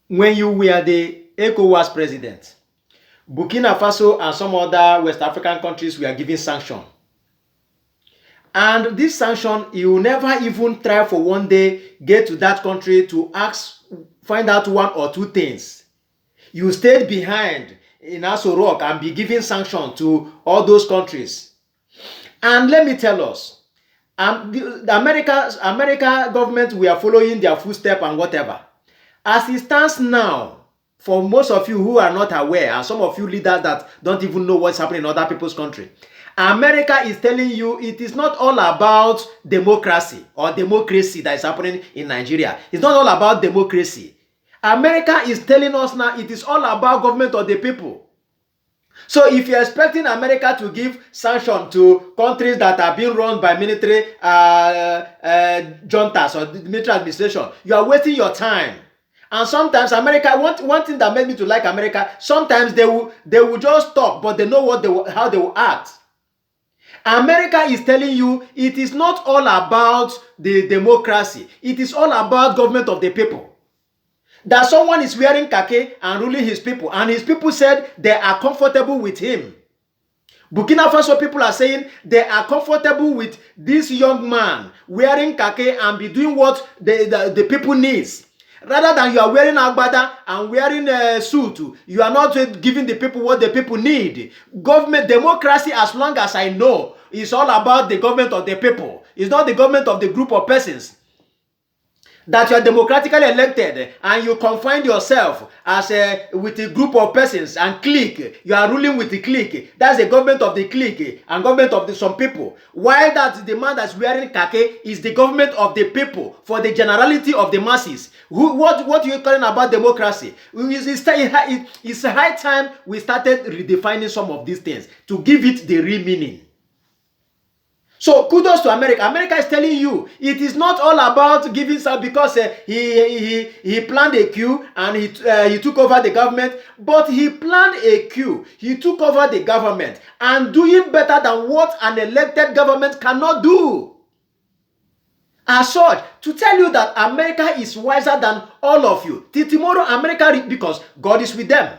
when you were the ECOWAS president, Burkina Faso and some other West African countries were giving sanction. And this sanction, you never even try for one day get to that country to find out one or two things. You stayed behind in Aso Rock and be giving sanction to all those countries. And let me tell us, the America government, we are following their footsteps and whatever. As it stands now, for most of you who are not aware, and some of you leaders that don't even know what's happening in other people's country, America is telling you it is not all about democracy or democracy that is happening in Nigeria. It's not all about democracy. America is telling us now it is all about government of the people. So if you're expecting America to give sanction to countries that are being run by military juntas or military administration, you are wasting your time. And sometimes America, one thing that made me to like America, sometimes they will just talk, but they know how they will act. America is telling you it is not all about the democracy. It is all about government of the people. That someone is wearing khaki and ruling his people, and his people said they are comfortable with him. Burkina Faso people are saying they are comfortable with this young man wearing khaki and be doing what the people needs. Rather than you are wearing agbada and wearing a suit, you are not giving the people what the people need. Government democracy, as long as I know, is all about the government of the people. It's not the government of the group of persons. That you are democratically elected and you confine yourself as with a group of persons and clique. You are ruling with the clique. That's the government of the clique and government of some people. While that the man that's wearing khaki is the government of the people for the generality of the masses. What you calling about democracy? It's high time we started redefining some of these things to give it the real meaning. So kudos to America. America is telling you it is not all about giving some because he planned a coup and he took over the government, but he planned a coup. He took over the government and doing better than what an elected government cannot do. As such, to tell you that America is wiser than all of you. Till tomorrow, America, because God is with them.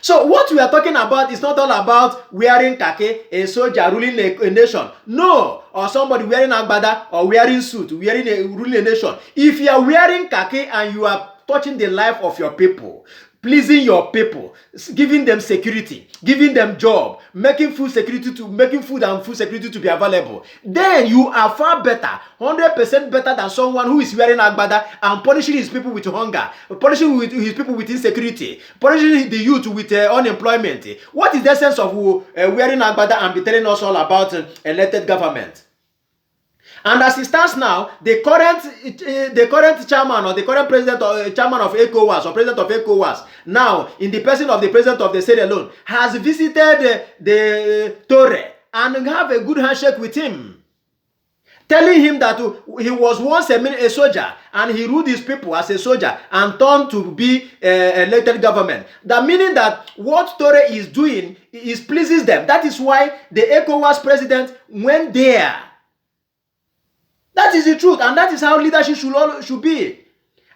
So what we are talking about is not all about wearing khaki, a soldier ruling a nation. No, or somebody wearing agbada or wearing suit, ruling a nation. If you are wearing khaki and you are touching the life of your people, pleasing your people, giving them security, giving them job, making food and food security to be available, then you are far better, 100% better than someone who is wearing agbada and punishing his people with hunger, punishing his people with insecurity, punishing the youth with unemployment. What is the sense of wearing agbada and be telling us all about elected government? And as it stands now, the current chairman or the current president or chairman of ECOWAS or president of ECOWAS, now in the person of the president of the Sierra Leone, has visited the Toure and have a good handshake with him, telling him that he was once a soldier and he ruled his people as a soldier and turned to be elected government. That meaning that what Toure is doing pleases them. That is why the ECOWAS president went there. That is the truth, and that is how leadership should be.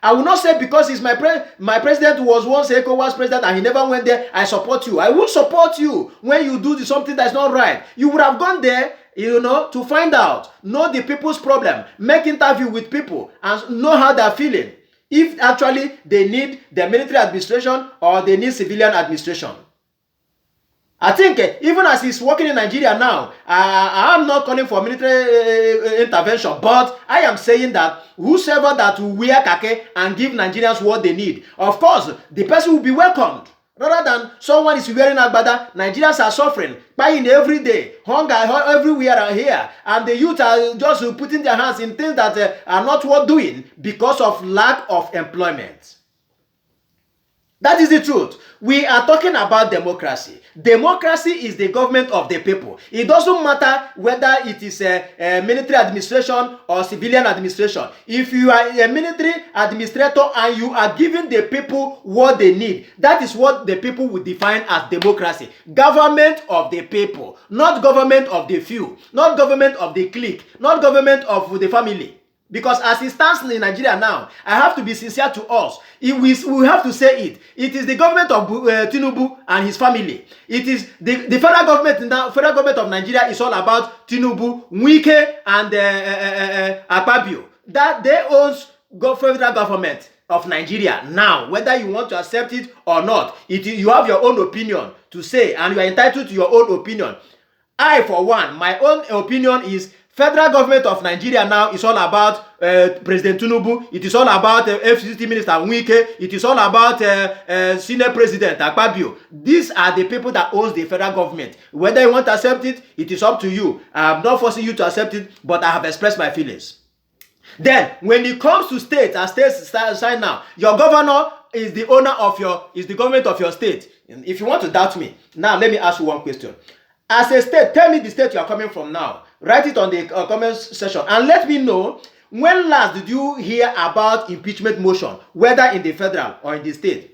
I will not say because he's my president was once ECOWAS president and he never went there, I support you. I will support you when you do something that's not right. You would have gone there, to find out, know the people's problem, make interview with people, and know how they're feeling. If actually they need the military administration or they need civilian administration. I think even as he's working in Nigeria now, I am not calling for military intervention, but I am saying that whosoever that will wear khaki and give Nigerians what they need, of course, the person will be welcomed. Rather than someone is wearing agbada, Nigerians are suffering, buying every day, hunger everywhere and here, and the youth are just putting their hands in things that are not worth doing because of lack of employment. That is the truth. We are talking about democracy. Democracy is the government of the people. It doesn't matter whether it is a military administration or civilian administration. If you are a military administrator and you are giving the people what they need, that is what the people will define as democracy. Government of the people, not government of the few, not government of the clique, not government of the family. Because as it stands in Nigeria now, I have to be sincere to us. We have to say it. It is the government of Tinubu and his family. It is the federal government. Now, federal government of Nigeria is all about Tinubu, Wike, and Akpabio. That they own federal government of Nigeria now. Whether you want to accept it or not, you have your own opinion to say, and you are entitled to your own opinion. I, for one, my own opinion is federal government of Nigeria now is all about President Tinubu. It is all about FCT Minister Wike. It is all about Senate President Akpabio. These are the people that owns the federal government. Whether you want to accept it, it is up to you. I am not forcing you to accept it, but I have expressed my feelings. Then, when it comes to states, as states aside now, your governor is the owner of the government of your state. If you want to doubt me, now let me ask you one question. As a state, tell me the state you are coming from now. Write it on the comment section and let me know, when last did you hear about impeachment motion, whether in the federal or in the state?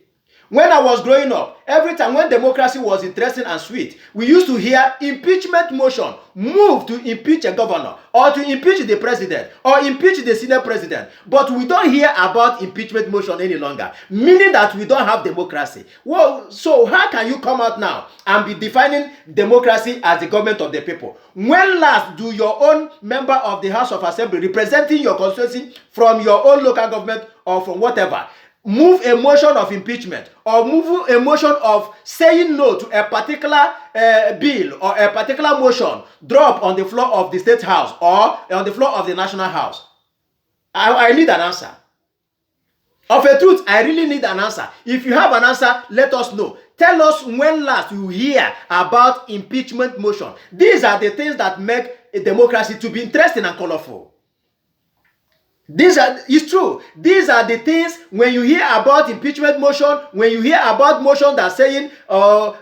When I was growing up, every time when democracy was interesting and sweet, we used to hear impeachment motion, move to impeach a governor, or to impeach the president, or impeach the Senate president. But we don't hear about impeachment motion any longer, meaning that we don't have democracy. Well, so how can you come out now and be defining democracy as the government of the people? When last do your own member of the House of Assembly, representing your constituency from your own local government or from whatever, move a motion of impeachment or move a motion of saying no to a particular bill or a particular motion drop on the floor of the State House or on the floor of the National House? I need an answer. Of a truth, I really need an answer. If you have an answer, let us know. Tell us when last you hear about impeachment motion. These are the things that make a democracy to be interesting and colorful. It's true. These are the things, when you hear about impeachment motion, when you hear about motion that's saying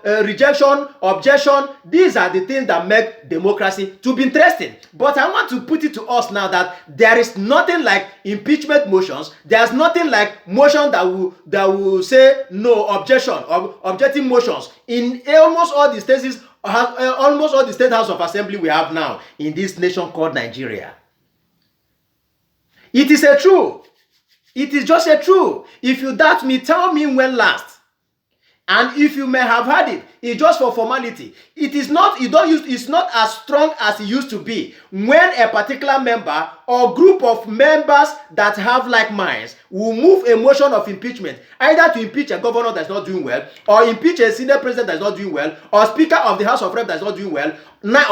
rejection, objection, these are the things that make democracy to be interesting. But I want to put it to us now that there is nothing like impeachment motions. There's nothing like motion that will say no, objection, or objecting motions in almost all the states, almost all the State House of Assembly we have now in this nation called Nigeria. It is a true. It is just a true. If you doubt me, tell me when last. And if you may have had it, it's just for formality. It is not, it's not as strong as it used to be when a particular member or group of members that have like minds will move a motion of impeachment, either to impeach a governor that's not doing well, or impeach a Senate president that's not doing well, or Speaker of the House of Reps that's not doing well. Now,